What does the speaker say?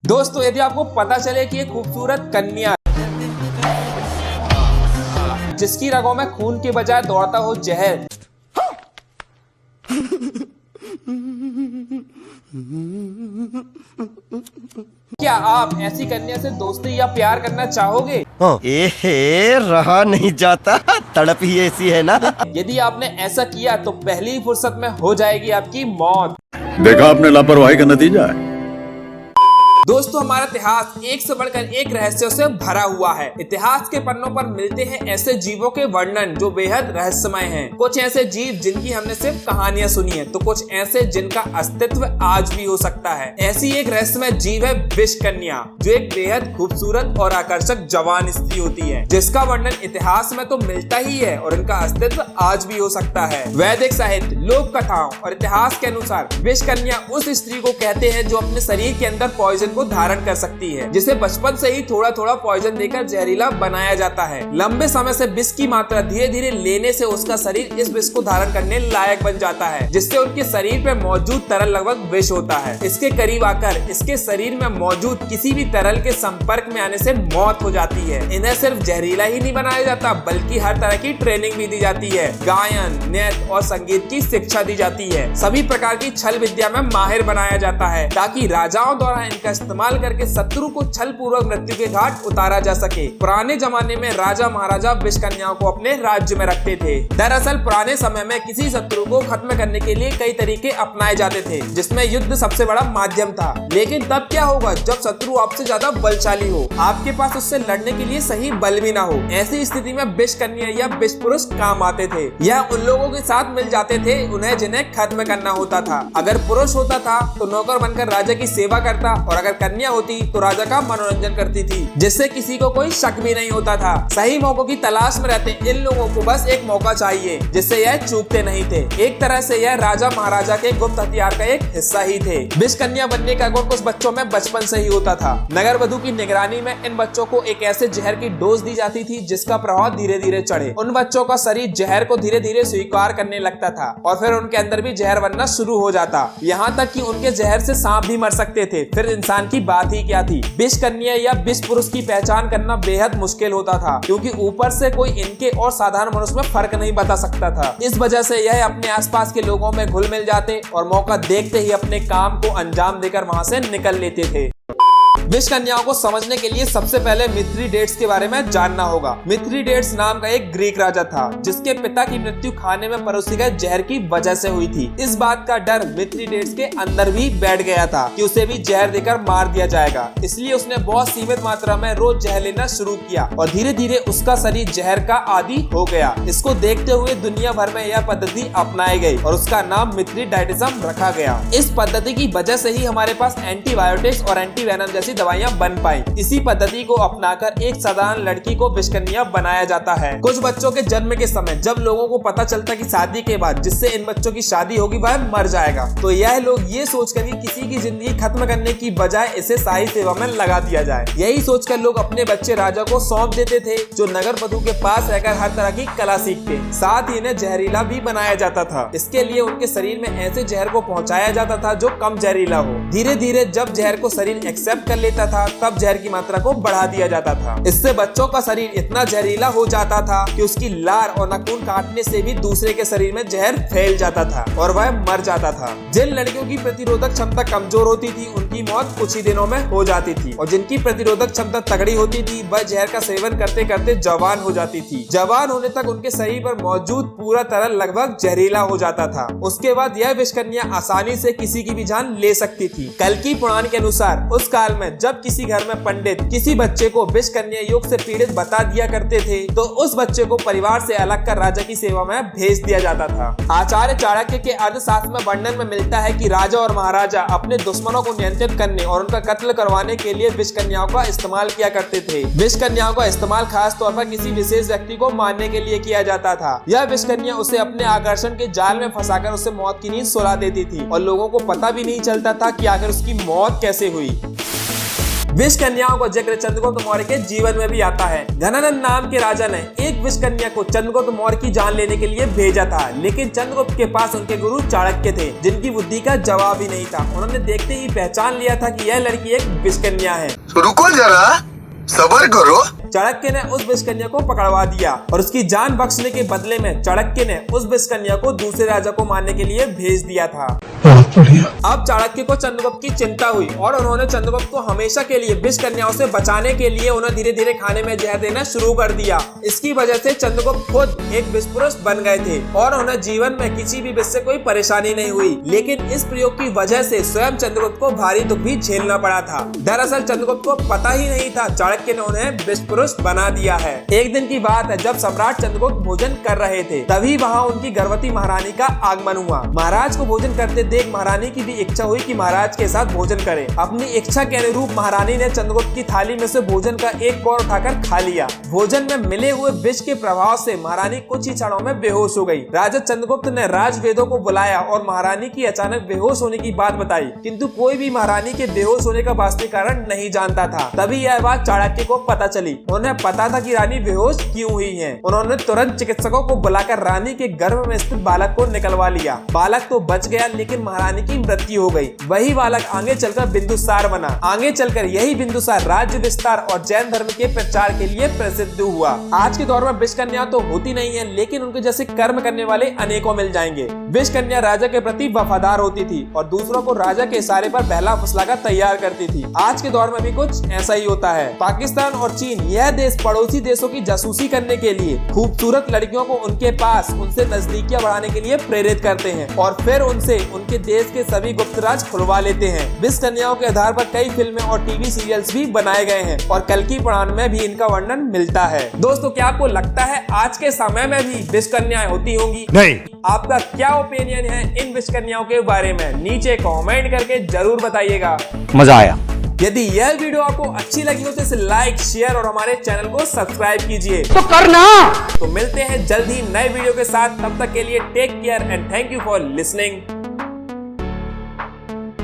दोस्तों यदि आपको पता चले कि एक खूबसूरत कन्या जिसकी रगों में खून के बजाय दौड़ता हो जहर, क्या आप ऐसी कन्या से दोस्ती या प्यार करना चाहोगे? रहा नहीं जाता, तड़प ही ऐसी है ना। यदि आपने ऐसा किया तो पहली ही फुर्सत में हो जाएगी आपकी मौत। देखा आपने लापरवाही का नतीजा है। दोस्तों हमारा इतिहास एक से बढ़कर एक रहस्यों से भरा हुआ है। इतिहास के पन्नों पर मिलते हैं ऐसे जीवों के वर्णन जो बेहद रहस्यमय हैं। कुछ ऐसे जीव जिनकी हमने सिर्फ कहानियां सुनी है, तो कुछ ऐसे जिनका अस्तित्व आज भी हो सकता है। ऐसी एक रहस्यमय जीव है विष कन्या, जो एक बेहद खूबसूरत और आकर्षक जवान स्त्री होती है, जिसका वर्णन इतिहास में तो मिलता ही है और इनका अस्तित्व आज भी हो सकता है। वैदिक साहित्य, लोक कथाओं और इतिहास के अनुसार विष कन्या उस स्त्री को कहते हैं जो अपने शरीर के अंदर पॉइजन को धारण कर सकती है, जिसे बचपन से ही थोड़ा थोड़ा पॉइजन देकर जहरीला बनाया जाता है। लंबे समय से विष की मात्रा धीरे धीरे लेने से उसका शरीर इस विष को धारण करने लायक बन जाता है, जिससे उनके शरीर पे मौजूद तरल लगभग विष होता है। इसके करीब आकर इसके शरीर में मौजूद किसी भी तरल के संपर्क में आने से मौत हो जाती है। इन्हें सिर्फ जहरीला ही नहीं बनाया जाता, बल्कि हर तरह की ट्रेनिंग भी दी जाती है। गायन, नृत्य और संगीत की शिक्षा दी जाती है। सभी प्रकार की छल विद्या में माहिर बनाया जाता है, ताकि राजाओं द्वारा इनका इस्तेमाल करके शत्रु को छल पूर्वक मृत्यु के घाट उतारा जा सके। पुराने जमाने में राजा महाराजा विष कन्याओं को अपने राज्य में रखते थे। दरअसल पुराने समय में किसी शत्रु को खत्म करने के लिए कई तरीके अपनाए जाते थे, जिसमें युद्ध सबसे बड़ा माध्यम था। लेकिन तब क्या होगा जब शत्रु आपसे ज्यादा बलशाली हो, आपके पास उससे लड़ने के लिए सही बल भी ना हो। ऐसी स्थिति में विष कन्या या विष पुरुष काम आते थे। यह उन लोगों के साथ मिल जाते थे उन्हें जिन्हें खत्म करना होता था। अगर पुरुष होता था तो नौकर बनकर राजा की सेवा करता, और अगर कन्या होती तो राजा का मनोरंजन करती थी, जिससे किसी को कोई शक भी नहीं होता था। सही मौकों की तलाश में रहते इन लोगों को बस एक मौका चाहिए, जिससे यह चूकते नहीं थे। एक तरह से यह राजा महाराजा के गुप्त हथियार का एक हिस्सा ही थे। विष कन्या बनने का गुण कुछ बच्चों में बचपन से ही होता था। नगर वधु की निगरानी में इन बच्चों को एक ऐसे जहर की डोज दी जाती थी जिसका प्रभाव धीरे धीरे चढ़े। उन बच्चों का शरीर जहर को धीरे धीरे स्वीकार करने लगता था, और फिर उनके अंदर भी जहर बनना शुरू हो जाता। यहाँ तक कि उनके जहर से सांप भी मर सकते थे। फिर इंसान की बात ही क्या थी। विष कन्या या विष पुरुष की पहचान करना बेहद मुश्किल होता था, क्योंकि ऊपर से कोई इनके और साधारण मनुष्य में फर्क नहीं बता सकता था। इस वजह से यह अपने आसपास के लोगों में घुल मिल जाते और मौका देखते ही अपने काम को अंजाम देकर वहां से निकल लेते थे। विष कन्याओं को समझने के लिए सबसे पहले मिथ्रीडेट्स के बारे में जानना होगा। मिथ्रीडेट्स नाम का एक ग्रीक राजा था, जिसके पिता की मृत्यु खाने में परोसे गए जहर की वजह से हुई थी। इस बात का डर मिथ्रीडेट्स के अंदर भी बैठ गया था कि उसे भी जहर देकर मार दिया जाएगा। इसलिए उसने बहुत सीमित मात्रा में रोज जहर लेना शुरू किया, और धीरे धीरे उसका शरीर जहर का आदी हो गया। इसको देखते हुए दुनिया भर में यह पद्धति अपनाई गई और उसका नाम मिथ्रीडाइटिज्म रखा गया। इस पद्धति की वजह से ही हमारे पास एंटीबायोटिक्स और एंटीवेनम जैसी दवाइयां बन पाई। इसी पद्धति को अपनाकर एक साधारण लड़की को विष कन्या बनाया जाता है। कुछ बच्चों के जन्म के समय जब लोगों को पता चलता कि शादी के बाद जिससे इन बच्चों की शादी होगी वह मर जाएगा, तो यह लोग ये सोचकर कि किसी की जिंदगी खत्म करने की बजाय इसे शाही सेवा में लगा दिया जाए। यही सोचकर लोग अपने बच्चे राजा को सौंप देते थे, जो नगर वधु के पास रहकर हर तरह की कला सीखते। साथ ही इन्हें जहरीला भी बनाया जाता था। इसके लिए उनके शरीर में ऐसे जहर को पहुंचाया जाता था जो कम जहरीला हो। धीरे धीरे जब जहर को शरीर एक्सेप्ट कर लेता था, तब जहर की मात्रा को बढ़ा दिया जाता था। इससे बच्चों का शरीर इतना जहरीला हो जाता था कि उसकी लार और नाखून काटने से भी दूसरे के शरीर में जहर फैल जाता था और वह मर जाता था। जिन लड़कियों की प्रतिरोधक क्षमता कमजोर होती थी उनकी मौत कुछ ही दिनों में हो जाती थी, और जिनकी प्रतिरोधक क्षमता तगड़ी होती थी वह जहर का सेवन करते करते जवान हो जाती थी। जवान होने तक उनके शरीर पर मौजूद पूरा तरल लगभग जहरीला हो जाता था। उसके बाद यह विष कन्या आसानी से किसी की भी जान ले सकती थी। कल्कि पुराण के अनुसार उस काल में जब किसी घर में पंडित किसी बच्चे को विष कन्या योग से पीड़ित बता दिया करते थे, तो उस बच्चे को परिवार से अलग कर राजा की सेवा में भेज दिया जाता था। आचार्य चाणक्य के अर्थशास्त्र में वर्णन में मिलता है कि राजा और महाराजा अपने दुश्मनों को नियंत्रित करने और उनका कत्ल करवाने के लिए विष कन्याओं का इस्तेमाल किया करते थे। विष कन्याओं का इस्तेमाल खास तौर पर किसी विशेष व्यक्ति को मारने के लिए किया जाता था। यह विष कन्या उसे अपने आकर्षण के जाल में फंसाकर उसे मौत की नींद सुला देती थी, और लोगों को पता भी नहीं चलता था कि आखिर उसकी मौत कैसे हुई। विष कन्याओं का जिक्र चंद्रगुप्त मौर्य के जीवन में भी आता है। घनानंद नाम के राजा ने एक विष कन्या को चंद्रगुप्त मौर्य की जान लेने के लिए भेजा था, लेकिन चंद्रगुप्त के पास उनके गुरु चाणक्य थे, जिनकी बुद्धि का जवाब ही नहीं था। उन्होंने देखते ही पहचान लिया था कि यह लड़की एक विष कन्या है। रुको जरा, सब्र करो। चाणक्य ने उस विष कन्या को पकड़वा दिया और उसकी जान बख्शने के बदले में चाणक्य ने उस विष कन्या को दूसरे राजा को मारने के लिए भेज दिया था। अब चाणक्य को चंद्रगुप्त की चिंता हुई और उन्होंने चंद्रगुप्त को हमेशा के लिए विष कन्याओं से बचाने के लिए उन्हें धीरे धीरे खाने में जहर देना शुरू कर दिया। इसकी वजह से चंद्रगुप्त खुद एक विष पुरुष बन गए थे और उन्हें जीवन में किसी भी विष से कोई परेशानी नहीं हुई। लेकिन इस प्रयोग की वजह से स्वयं चंद्रगुप्त को भारी दुख भी झेलना पड़ा था। दरअसल चंद्रगुप्त को पता ही नहीं था चाणक्य ने उन्हें विष पुरुष बना दिया है। एक दिन की बात है, जब सम्राट चंद्रगुप्त भोजन कर रहे थे, तभी वहाँ उनकी गर्भवती महारानी का आगमन हुआ। महाराज को भोजन करते देख महारानी की भी इच्छा हुई कि महाराज के साथ भोजन करें। अपनी इच्छा के अनुरूप महारानी ने चंद्रगुप्त की थाली में से भोजन का एक कौर उठाकर खा लिया। भोजन में मिले हुए विष के प्रभाव से महारानी कुछ ही क्षणों में बेहोश हो गई। राजा चंद्रगुप्त ने राजवेदों को बुलाया और महारानी की अचानक बेहोश होने की बात बताई, किंतु कोई भी महारानी के बेहोश होने का वास्तविक कारण नहीं जानता था। तभी यह बात चाणक्य को पता चली। उन्हें पता था कि रानी बेहोश क्यों हुई है। उन्होंने तुरंत चिकित्सकों को बुलाकर रानी के गर्भ में स्थित बालक को निकलवा लिया। बालक तो बच गया, लेकिन महारानी की मृत्यु हो गई। वही बालक आगे चलकर बिंदुसार बना। आगे चलकर यही बिंदुसार राज्य विस्तार और जैन धर्म के प्रचार के लिए प्रसिद्ध हुआ। आज के दौर में विष कन्या तो होती नहीं है, लेकिन उनके जैसे कर्म करने वाले अनेकों मिल जाएंगे। विष कन्या राजा के प्रति वफादार होती थी और दूसरों को राजा के इशारे पर बहला फुसलाकर तैयार करती थी। आज के दौर में भी कुछ ऐसा ही होता है। पाकिस्तान और चीन, यह देश पड़ोसी देशों की जासूसी करने के लिए खूबसूरत लड़कियों को उनके पास उनसे नजदीकियां बढ़ाने के लिए प्रेरित करते हैं और फिर उनसे उनके देश के सभी गुप्त राज खुलवा लेते हैं। विष कन्याओं के आधार पर कई फिल्में और टीवी सीरियल्स भी बनाए गए हैं और कल्कि पुराण में भी इनका वर्णन मिलता है। दोस्तों, क्या आपको लगता है आज के समय में भी विष कन्याएं होती होंगी? नहीं। आपका क्या ओपिनियन है इन विष कन्याओं के बारे में? नीचे कमेंट करके जरूर बताइएगा। मजा आया। यदि यह वीडियो आपको अच्छी लगी हो तो इसे लाइक, शेयर और हमारे चैनल को सब्सक्राइब कीजिए। तो करना। तो मिलते हैं जल्द ही नए वीडियो के साथ। तब तक के लिए take care and thank you for listening.